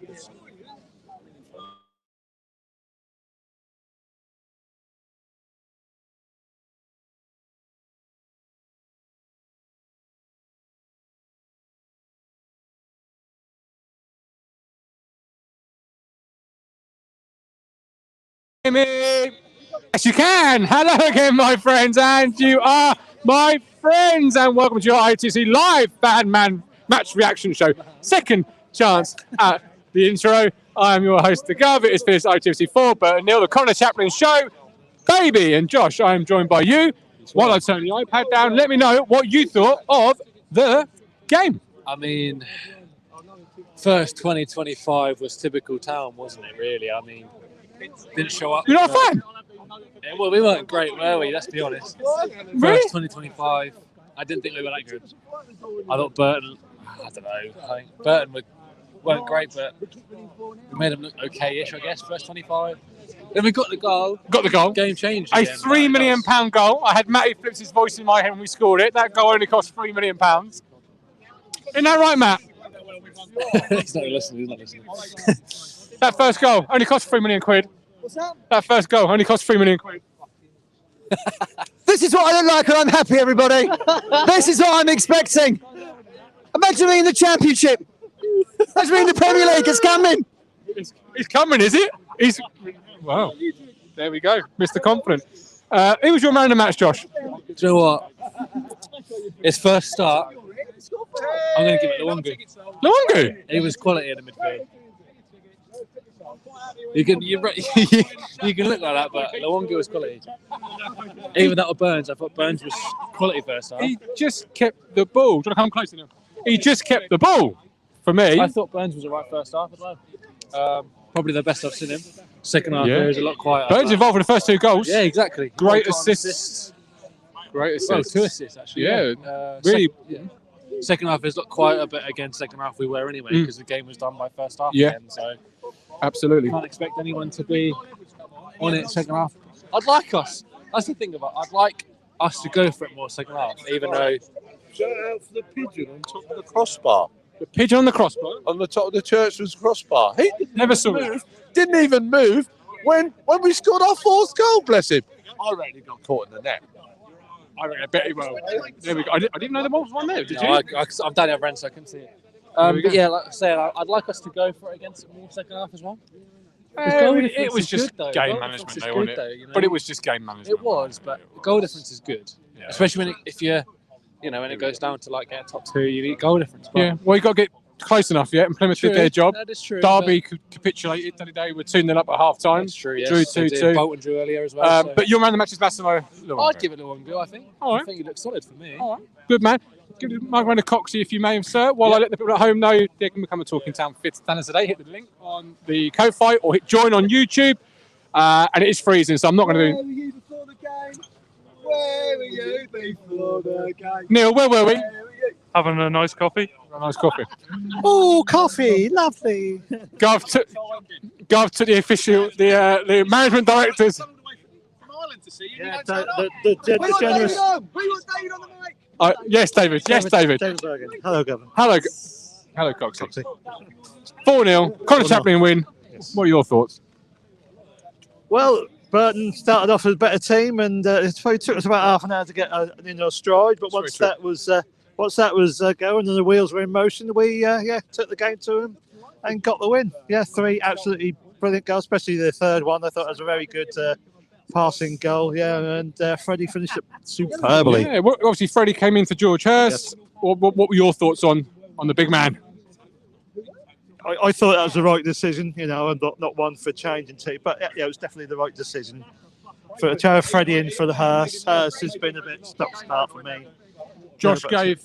Yes, you can. Hello again, my friends, and you are my friends, and welcome to your ITFC live Batman match reaction show. Second chance at the intro. I am your host, the Gov. It is for this ITFC 4 Burton Neil, the Connor Chaplin show. Baby and Josh, I am joined by you. While I turn the iPad down, let me know what you thought of the game. I mean, first 2025 was typical Town, wasn't it, really? I mean, didn't show up. You're not a fan? Yeah, well, we weren't great, were we? Let's be honest. Really? First 2025, I didn't think we were that good. I thought Burton, I don't know, I think Burton weren't great, but we made them look okay-ish, I guess, first 25. Then we got the goal. Got the goal. Game changed. A again, £3 million goal. I had Matty Flips' voice in my head when we scored it. That goal only cost £3 million. Isn't that right, Matt? He's not listening. That first goal only cost £3 million. What's that? That first goal only cost £3 million. This is what I look like when I'm happy, everybody. This is what I'm expecting. Imagine me in the Championship. Imagine me in the Premier League. It's coming. It's coming, is it? Wow. There we go, Mr. Confident. Who was your man of the match, Josh? Do you know what? His first start, I'm going to give it to Luongo. Luongo? He was quality in the midfield. You can look like that, but Luongo was quality. Even without Burns, I thought Burns was quality first half. He just kept the ball. Do you want to come closer now? He just kept the ball. For me, I thought Burns was the right first half as well. Probably the best I've seen him. Second half, there is a lot quieter. Burns involved in the first two goals. Yeah, exactly. Great assists. Great assists. Well, 2 assists actually. Yeah, really. Second half is a lot quieter, but again, second half we were anyway because the game was done by first half again. So absolutely. Can't expect anyone to be on it second half. I'd like us. That's the thing about. I'd like us to go for it more second half, even though. Shout out for the pigeon on top of the crossbar. The pigeon on the crossbar? On the top of the churchman's crossbar. He never saw it. Didn't even move when we scored our fourth goal, bless him. I reckon he got caught in the net. I bet he will. There we go. I didn't know there was one there, did you? I'm down the other end, so I couldn't see it. But yeah, like I said, I'd like us to go for it against more second half as well. It was just game management, though, wasn't it? You know? But it was just game management. It was, but goal difference is good, especially when if you're, when it goes down to like get a top 2, you need goal difference. But yeah, well, you got to get close enough, and Plymouth did their job. That is true. Derby capitulated the other day. We're 2-0 up at half time. That's true. Yes. Drew 2-2. Bolton drew earlier as well. But your man of the match is Massimo Luongo. I'd give it Luongo, I think. All right. I think he looks solid for me. All right. Good man. Give the microphone to Coxie if you may, sir. While I let the people at home know they can become a Talking Town 5th standard today. Hit the link on the Ko-Fi or hit join on YouTube. And it is freezing, so I'm not going to do. Where were you before the game? Where were you before the game? Neil, where were we? Having a nice coffee. A nice coffee. Oh, coffee, lovely. Gav took the official, the management directors. Yeah, the generous. We want David on the mic. Yes, David. Yes, David. David Bergen. Hello, Gavin. Hello, Coxie. 4-0. Connor Chaplin win. Yes. What are your thoughts? Well, Burton started off as a better team, and it probably took us about half an hour to get in our stride. But once that was going and the wheels were in motion, we took the game to them and got the win. Yeah, 3 absolutely brilliant goals, especially the third one. I thought it was a very good passing goal. Yeah, and Freddie finished it superbly. Yeah, well, obviously Freddie came in for George Hurst. Yes. What were your thoughts on the big man? I thought that was the right decision. I'm not one for changing team, but it was definitely the right decision for to have Freddie in for the Hurst. Hurst has been a bit stop-start for me. Josh gave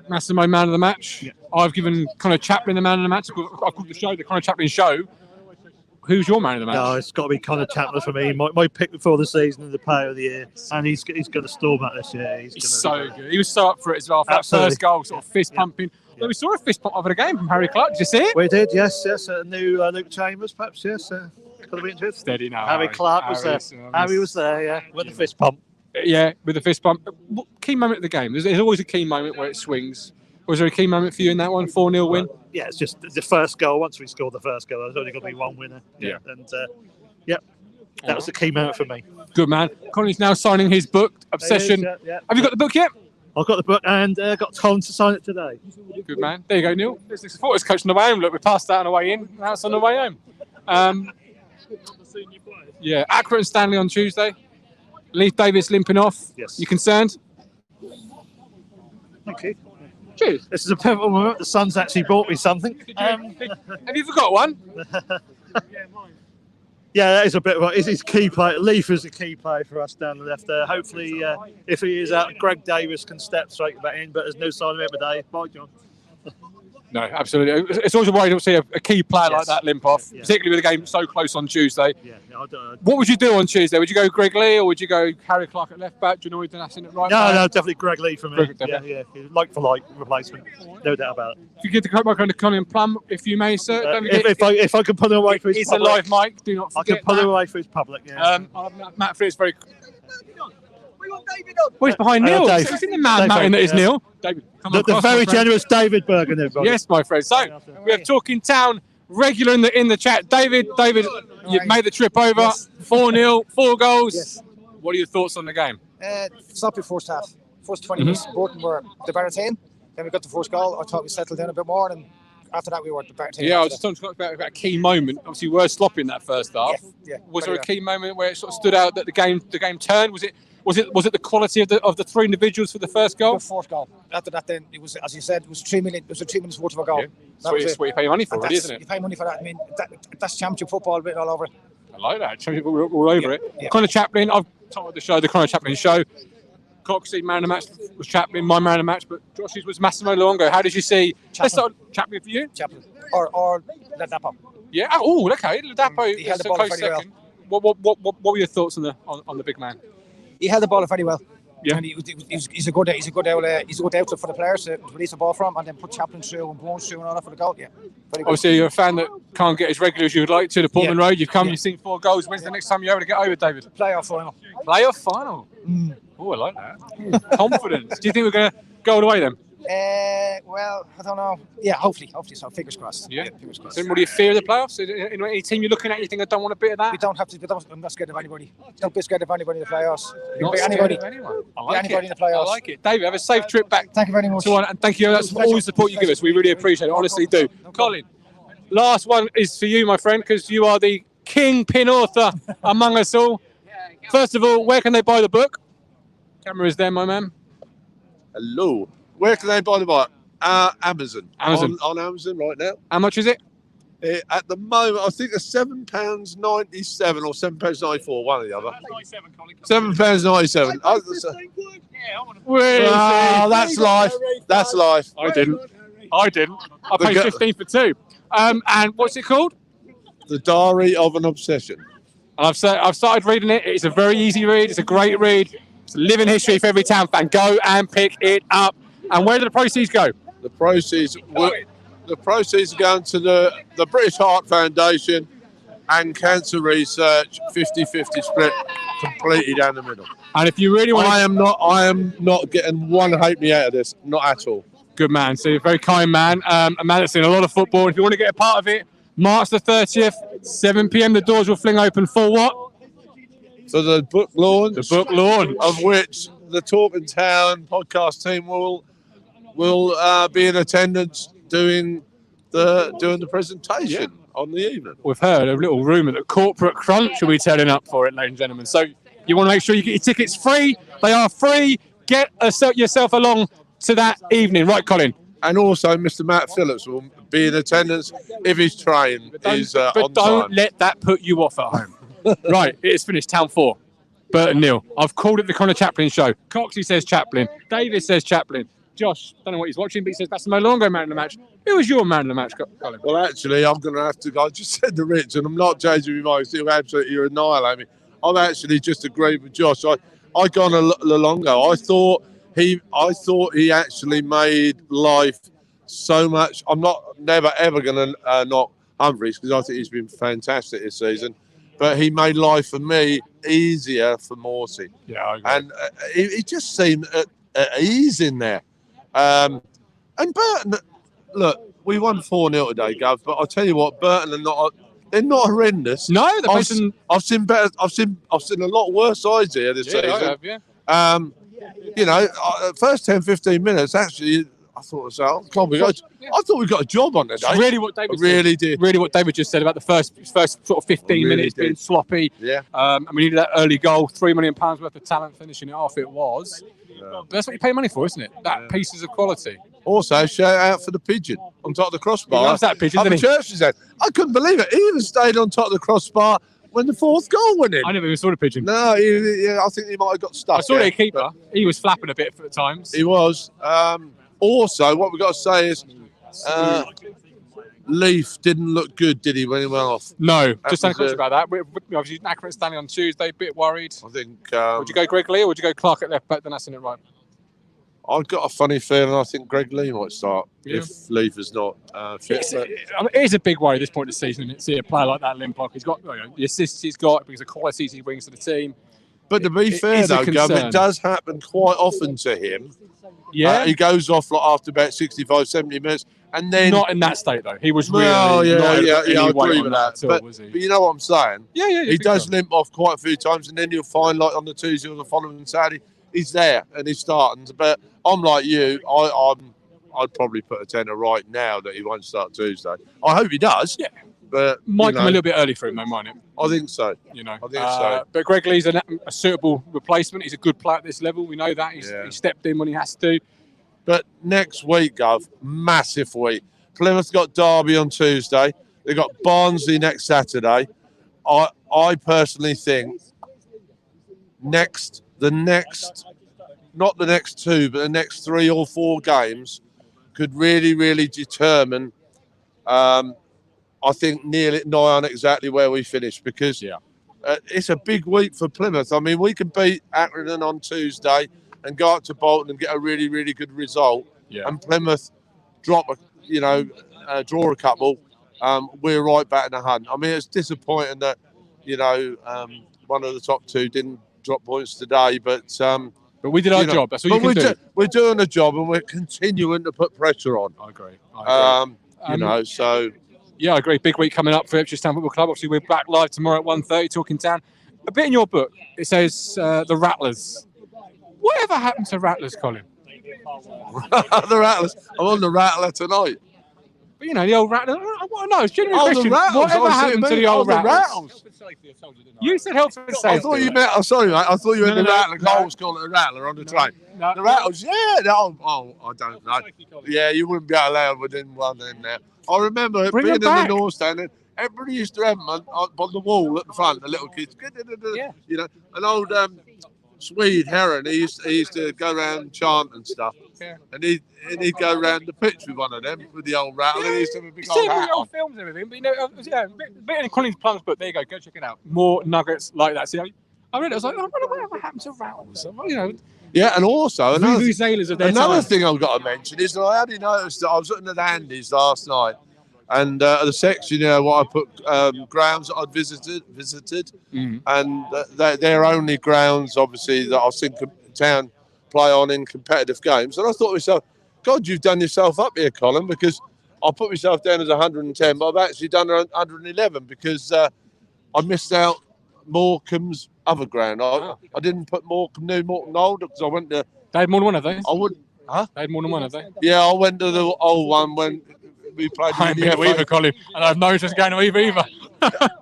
Massimo man of the match. Yeah. I've given Connor Chaplin the man of the match. I called the show the Connor Chaplin show. Who's your man of the match? No, it's got to be Connor Chaplin for me. My pick before the season and the player of the year, and he's going to storm that this year. He's so good. He was so up for it as well. For that first goal, sort of fist pumping. Well, we saw a fist pump over the game from Harry Clark. Did you see it? We did, yes. A new Luke Chambers, perhaps, yes. Could have been interesting. Steady now. Harry Clark was there. Harry was there, yeah, with the fist pump. Yeah, with the fist pump. Key moment of the game. There's always a key moment where it swings. Was there a key moment for you in that one? 4-0 win? Yeah, it's just the first goal. Once we scored the first goal, there's only going to be one winner. Yeah. And that was the key moment for me. Good man. Colin's now signing his book, Obsession. Yeah. Have you got the book yet? I've got the book and got Tom to sign it today. Good man. There you go, Neil. There's the supporters coach on the way home. Look, we passed that on the way in. Now it's on the way home. Yeah, Accra and Stanley on Tuesday. Leif Davis limping off. Yes. You concerned? Thank you. Cheers. This is a pivotal moment. The son's actually bought me something. Have you forgot one? Yeah, that is a bit of he's key player. Leif is a key player for us down the left there. Hopefully, if he is out, Greg Davis can step straight back in, but there's no sign of it today. Bye, John. No, absolutely. It's always a worry to see a key player like that limp off, particularly with the game so close on Tuesday. Yeah, I don't. What would you do on Tuesday? Would you go Greg Lee or would you go Harry Clark at left back? Do you know who's in at right back? No, definitely Greg Lee for me. Greg, yeah, like for like replacement, no doubt about it. If you give the microphone to Colin Plum, if you may, sir. If I can put him away for his it's public, a live mic. Do not forget I can put him away for his public. Yeah. Matt Fritz very. Well, he's behind Neil. Dave. He's in the mountain that is Neil. David, come the across, very my friend. generous David Bergen, everybody. Yes, my friend. So we have Talking Town regular in the chat. David, you've made the trip over. 4-0, 4 goals. Yes. What are your thoughts on the game? Sloppy first half. First 20 minutes, Burton were the better team. Then we got the first goal. I thought we settled down a bit more, and after that we were the better team. Yeah, I was just talking about a key moment. Obviously, we were sloppy in that first half. Yeah, Was there a key moment where it sort of stood out that the game turned? Was it the quality of the 3 individuals for the first goal? The fourth goal. After that, then it was, as you said, it was 3 minutes. It was a 3 minutes worth of a goal. Yeah. That's what you pay money for, really, isn't it? You pay money for that. I mean, that's championship football written all over it. I like that. Championship all over it. Yeah. Connor Chaplin, I've titled the show the Connor Chaplin Show. Coxey, man of the match was Chaplin, my man of the match, but Josh's was Massimo Luongo. How did you see? Chaplin. Let's start Chaplin for you. Chaplin. Or Ladapo. Yeah. Oh, okay. Ladapo He held is the a ball close very second. What were your thoughts on the big man? He held the ball very well. Yeah. And he's a good outlet for the players to release the ball from, and then put Chaplin through and Bourne through and all that for the goal. Yeah. Very good. Obviously, you're a fan that can't get as regular as you would like to the Portman Road. You've come, you've seen 4 goals. When's the next time you're able to get over, David? Playoff final. Playoff final. Oh, I like that. Confidence. Do you think we're going to go all the way then? Well, I don't know. Yeah, hopefully. So fingers crossed. Yeah. Fingers crossed. Then what do you fear the playoffs? In any team you're looking at, you think I don't want a bit of that? We don't have to. I'm not scared of anybody. Don't be scared of anybody in the playoffs. Not Be scared anybody. of anyone. I Be like anybody it. in the playoffs. I like it. David, have a safe trip back. Thank you very much. And thank you. That's all the support you give us. We really appreciate it. Honestly do. Colin, last one is for you, my friend, because you are the kingpin author among us all. First of all, where can they buy the book? Camera is there, my man. Hello. Where can they buy the book? Amazon. Amazon. On Amazon right now. How much is it? At the moment, I think it's £7.97 or £7.94, one or the other. £7.97. Oh, that's life. That's life. I didn't. I paid 15 for 2. And what's it called? The Diary of an Obsession. And I've started reading it. It's a very easy read. It's a great read. It's a living history for every town fan. Go and pick it up. And where do the proceeds go? The proceeds are going to the British Heart Foundation and Cancer Research, 50-50 split, completely down the middle. And if you really want, I am not getting one halfpenny out of this, not at all. Good man. So you're a very kind man. A man that's seen a lot of football. If you want to get a part of it, March the 30th, 7 p.m. The doors will fling open for what? For the book launch. The book launch, of which the Talking Town podcast team will be in attendance doing the presentation on the evening. We've heard a little rumour that Corporate Crunch will be turning up for it, ladies and gentlemen. So you want to make sure you get your tickets free. They are free. Get yourself along to that evening. Right, Colin? And also Mr. Matt Phillips will be in attendance if his train is on time. But don't let that put you off at home. Right, it is finished. Town 4. Burton nil. I've called it the Connor Chaplin Show. Coxey says Chaplin. David says Chaplin. Josh, don't know what he's watching, but he says that's my Longo man of the match. Who was your man of the match, Colin? Well, actually, I'm going to have to go. I just said to Rich, and I'm not changing my mind, he'll absolutely annihilate me. I've actually just agreed with Josh. I gone Longo. I thought he actually made life so much. I'm never ever going to knock Humphreys because I think he's been fantastic this season. But he made life for me easier for Morsey. Yeah, I agree. And he just seemed at ease in there. And Burton, look, we won 4-0 today, Gov. But I'll tell you what, Burton are not. They're not horrendous. No, I've seen better. I've seen a lot worse sides here this season. I have, yeah. You know, first 10, 15 minutes, actually, I thought, I thought we got a job on today. Really, what David did. Really, what David just said about the first sort of 15 minutes being sloppy. Yeah. And we needed that early goal, £3 million worth of talent finishing it off. It was. Yeah. But that's what you pay money for, isn't it? That pieces of quality. Also, shout out for the pigeon on top of the crossbar. He loves that pigeon, didn't he? Church's head. I couldn't believe it. He even stayed on top of the crossbar when the fourth goal went in. I never even saw the pigeon. No, I think he might have got stuck. I saw the keeper. He was flapping a bit at times. He was. Also, what we've got to say is Leaf didn't look good, did he, when he went off? No, just unconscious about that. We're obviously accurate standing on Tuesday, a bit worried. I think. Would you go Greg Lee or would you go Clark at left back? Then that's in it right. I've got a funny feeling I think Greg Lee might start if Leaf is not fit. It is a big worry at this point of the season, isn't it? See a player like that, Limpock. He's got the assists he's got because of qualities he brings to the team. But to be fair, though, Gov, it does happen quite often to him. Yeah. He goes off after about 65, 70 minutes. And then not in that state, though. He was really I agree with that. All, but you know what I'm saying? Yeah. He does limp off quite a few times, and then you'll find, like on the Tuesday or the following Saturday, he's there and he's starting. But I'm like you. I'd probably put a tenner right now that he won't start Tuesday. I hope he does. Yeah. But might come a little bit early for him, though, mightn't it? I think so. I think so. But Greg Lee's a suitable replacement. He's a good player at this level. We know that. He stepped in when he has to. But next week, Gov, massive week. Plymouth got Derby on Tuesday. They've got Barnsley next Saturday. I personally think not the next two, but the next 3 or 4 games could really, really determine, I think, nigh on exactly where we finish because it's a big week for Plymouth. I mean, we can beat Accrington on Tuesday and go up to Bolton and get a really, really good result. Yeah. And Plymouth draw a couple. We're right back in the hunt. I mean, it's disappointing that, one of the top 2 didn't drop points today, but we did our job. That's what you can do. We're doing a job and we're continuing to put pressure on. I agree. So. Yeah, I agree. Big week coming up for Ipswich Town Football Club. Obviously, we're back live tomorrow at 1:30 talking town. A bit in your book, it says the Rattlers. Whatever happened to Rattlers, Colin? The Rattlers. I'm on the Rattler tonight. But the old Rattlers. I want to know. It's genuine question. The Rattles. Whatever happened to the old Rattlers? You said health and safety. I thought you meant. I'm sorry, mate. I thought you meant the Rattler. I was calling it a Rattler on the train. The Rattles. Yeah. I don't know. Yeah, you wouldn't be allowed within one in there. I remember being in the North Stand. And everybody used to have them on the wall at the front. The little kids. Yeah. An old. Swede Heron, he used to go around chant and stuff, and he'd go around the pitch with one of them with the old rattle. He used to have a big old hat on. Films and everything, but bit in Colin's Plums book. There you go check it out. More nuggets like that. See, I read it. I was like, whatever happened to Rattles? Yeah, and also another thing I've got to mention is that I only noticed that I was looking at Andy's last night. And the section, what I put grounds that I'd visited, and they're only grounds, obviously, that I've seen town play on in competitive games. And I thought to myself, God, you've done yourself up here, Colin, because I put myself down as 110, but I've actually done 111 because I missed out Morecambe's other ground. I didn't put Morecambe New, Morecambe Old because I went to. They had more than one, have they? I wouldn't. Huh? They had more than one, have they? Yeah, I went to the old one when. We played him in the FA either, Colin, and I've no interest going to either.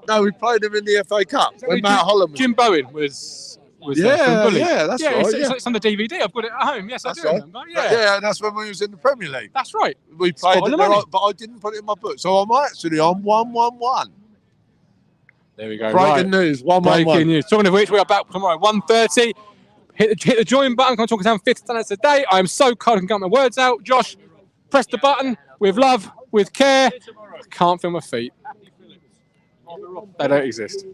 No, we played him in the FA Cup when Matt Holland. Jim Bowen was that's right. It's on the DVD. I've got it at home. Yes, I do remember. Yeah, that's when we was in the Premier League. That's right. We played it, but I didn't put it in my book, so I'm actually on 1-1-1. There we go. Breaking news. 1-1-1. Breaking news. Talking of which, we are back tomorrow at 1:30. Hit the join button. Come talking down 5th standards a day. I am so cold and can't get my words out. Josh, press the button with love. With care, I can't feel my feet. They don't exist.